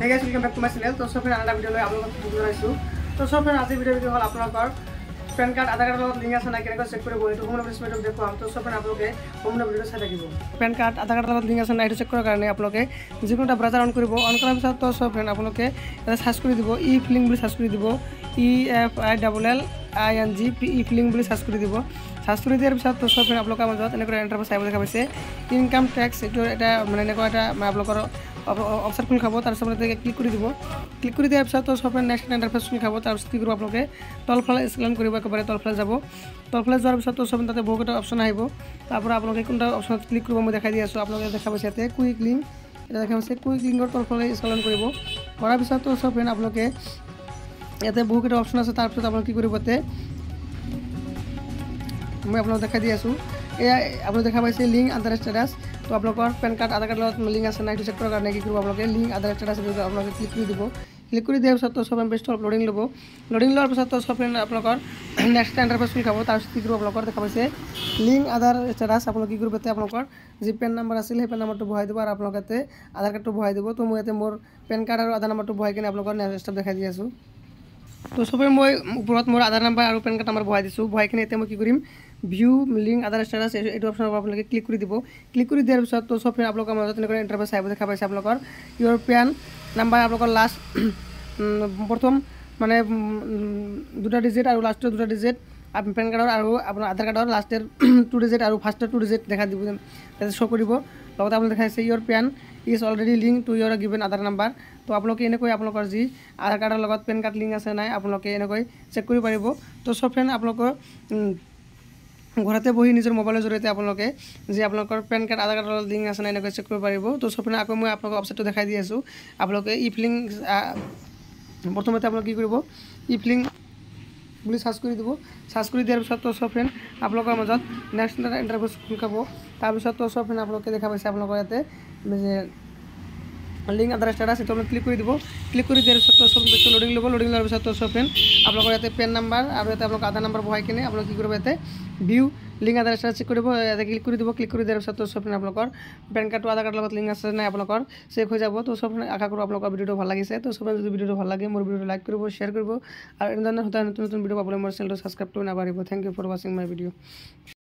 Hey guys, welcome back to my channel. तो सब friend video आपलोक जनाइছো तो सब फ्रेंड আজি ভিডিও হল আপোনালোকৰ পেন কাৰ্ড আধাৰ কাৰ্ডৰ লগত লিংক আছে না কেনেকৈ চেক কৰিব এইটো হোম ভিডিও দেখুৱাম তো সব আপোনালোকে হোম ভিডিও চাই থাকিব পেন কাৰ্ড আধাৰ কাৰ্ডৰ লগত লিংক আছে না এইটো চেক কৰাৰ কাৰণে আপোনালোকে যিকোনো এটা ব্ৰাউজাৰ অন কৰিব অন কৰাৰ পিছত তো সব ফ্ৰেন্ড আপোনালোকে এটা সাৰ্চ কৰি দিব ই ফিলিং বুলি সাৰ্চ কৰি দিব EFILLING ই ফিলিং বুলি সাৰ্চ কৰি দিব সাৰ্চ কৰি দিয়াৰ পিছত তো সব ফ্ৰেন্ড আপোনালোকৰ মাজত এনেকৈ ইন্টাৰফেস আহিব দেখা পাইছে ইনকাম ট্যাক্স এইটো এটা মানে এনেকৈ এটা আপোনালোকৰ অপশন খুল খাব তাৰ পিছত ক্লিক কৰি দিব ক্লিক কৰি দিয়াৰ পিছত তো সব নেক্সট ইন্টাৰফেস খুল খাব তাৰ পিছত কি কৰিব আপোনালোকে তলফালে স্ক্ৰল কৰিব একেবাৰে তলফালে যাব তলফালে যোৱাৰ পিছত তো সব তাতে বহুকেইটা অপশন আহিব তাৰ পৰা আপোনালোকে কোনটা অপশনত ক্লিক কৰিব মই দেখাই দি আছো আপোনালোকে দেখা পাইছে ইয়াতে কুইক লিংক এটা দেখা পাইছে কুইক লিংকৰ তলফালে স্ক্ৰল কৰিব কৰাৰ পিছত তো সব আপোনালোকে ইয়াতে বহুকেইটা অপশন আছে তাৰ পিছত আপোনালোকে কি কৰিব ইয়াতে মই আপোনালোকক দেখাই দি আছো এয়া আপোনালোকে দেখা পাইছে লিংক আধাৰ ষ্টেটাস তো আপোনালোকৰ পেন কাৰ্ড আধাৰ কাৰ্ডৰ লগত লিংক আছে না এইটো চেক কৰাৰ কাৰণে কি কৰিব আপোনালোকে লিংক আধাৰ ষ্টেটাস আপোনালোকে ক্লিক কৰি দিব ক্লিক কৰি দিয়াৰ পিছত তো সব পেজটো লোডিং ল'ব লোডিং লোৱাৰ পিছত তো সব আপোনালোকৰ নেক্সট ইন্টাৰফেস খুলি খাব তাৰ পিছত কি কৰিব আপোনালোকৰ দেখা পাইছে লিংক আধাৰ ষ্টেটাস আপোনালোকে কি কৰিব আপোনালোকৰ যি পেন নম্বৰ আছিল সেই পেন নম্বৰটো বহাই দিব আৰু আপোনালোকে আধাৰ কাৰ্ডটো বহাই দিব তো মই ইয়াতে মোৰ পেন কাৰ্ড আৰু আধাৰ নম্বৰটো বহাই কিনে আপোনালোকৰ নেক্সট ষ্টেপ দেখাই দি আছো তো সবে মই ওপৰত মোৰ আধাৰ নম্বৰ আৰু পেন কাৰ্ড নম্বৰ বহাই দিছো বহাই কিনে এতিয়া মই কি কৰিম ভিউ লিংক আধাৰ ষ্টেটাস এইটো অপশন আপোনালোকে ক্লিক কৰি দিব ক্লিক কৰি দিয়াৰ পিছত তো সব আপোনালোকৰ মাজত এনেকৈ ইন্টাৰফেস আহিব দেখা পাইছে আপোনালোকৰ ইউৰ পেন নম্বৰ আপোনালোকৰ লাষ্ট প্ৰথম মানে দুটা ডিজিট আৰু লাষ্টৰ দুটা ডিজিট পেন কাৰ্ডৰ আৰু আপোনাৰ আধাৰ কাৰ্ডৰ লাষ্টেৰ 2 ডিজিট আৰু ফাৰ্ষ্টৰ 2 ডিজিট দেখা দিব তাতে শো কৰিব লগতে আপোনালোকে দেখাইছে your PAN is already link to your given Aadhaar number তো আপোনালোকে এনেকৈ আপোনালোকৰ যি আধাৰ কাৰ্ডৰ লগত পেন কাৰ্ড লিংক আছে নাই আপোনালোকে এনেকৈ চেক কৰিব পাৰিব তো সব ফ্ৰেন্ড আপোনালোকৰ ঘৰতে বহি নিজৰ মোবাইলৰ জৰিয়তে আপোনালোকে যে আপোনালোকৰ পেন কাৰ্ড আধাৰ কাৰ্ডৰ লিংক আছে নাই এনেকৈ চেক কৰিব পাৰিব তো সব ফ্ৰেন্ড আকৌ মই আপোনালোকক ওয়েবসাইটটো দেখাই দি আছো আপোনালোকে ই ফিলিং প্ৰথমতে আপোনালোকে কি কৰিব ই ফিলিং বুলি সাৰ্চ কৰি দিব সাৰ্চ কৰি দিয়াৰ পিছত তো সব ফ্ৰেন্ড আপোনালোকৰ মাজত নেক্সট ইন্টাৰফেস খুলি খাব তাৰ পিছত তো সব ফ্ৰেন্ড আপোনালোকে দেখা পাইছে আপোনালোকৰ ইয়াতে যে লিংক আধাৰ ষ্টেটাস এইটো আপোনালোকে ক্লিক কৰি দিব ক্লিক কৰি দিয়াৰ পিছত তো সব পেজটো লোডিং ল'ব লোডিং লোৱাৰ পিছত তো সব ফ্ৰেন্ড আপোনালোকৰ ইয়াতে পেন নম্বৰ আৰু ইয়াতে আপোনালোকৰ আধাৰ নম্বৰ বহাই কিনে আপোনালোকে কি কৰিব ইয়াতে ভিউ লিংক আধাৰ ষ্টেটাস চেক কৰিব ইয়াতে ক্লিক কৰি দিব ক্লিক কৰি দিয়াৰ পিছত তো সব ফ্ৰেন্ড আপোনালোকৰ পেন কাৰ্ডটো আধাৰ কাৰ্ডৰ লগত লিংক আছে নাই আপোনালোকৰ চেক হৈ যাব তো সব আশা কৰোঁ আপোনালোকৰ ভিডিওটো ভাল লাগিছে তো সব যদি ভিডিওটো ভাল লাগে মোৰ ভিডিওটো লাইক কৰিব শ্বেয়াৰ কৰিব আৰু এনেধৰণৰ নতুন নতুন ভিডিও পাবলৈ মোৰ চেনেলটো সাবস্ক্ৰাইব কৰি নাপাহৰিব thank you for watching my video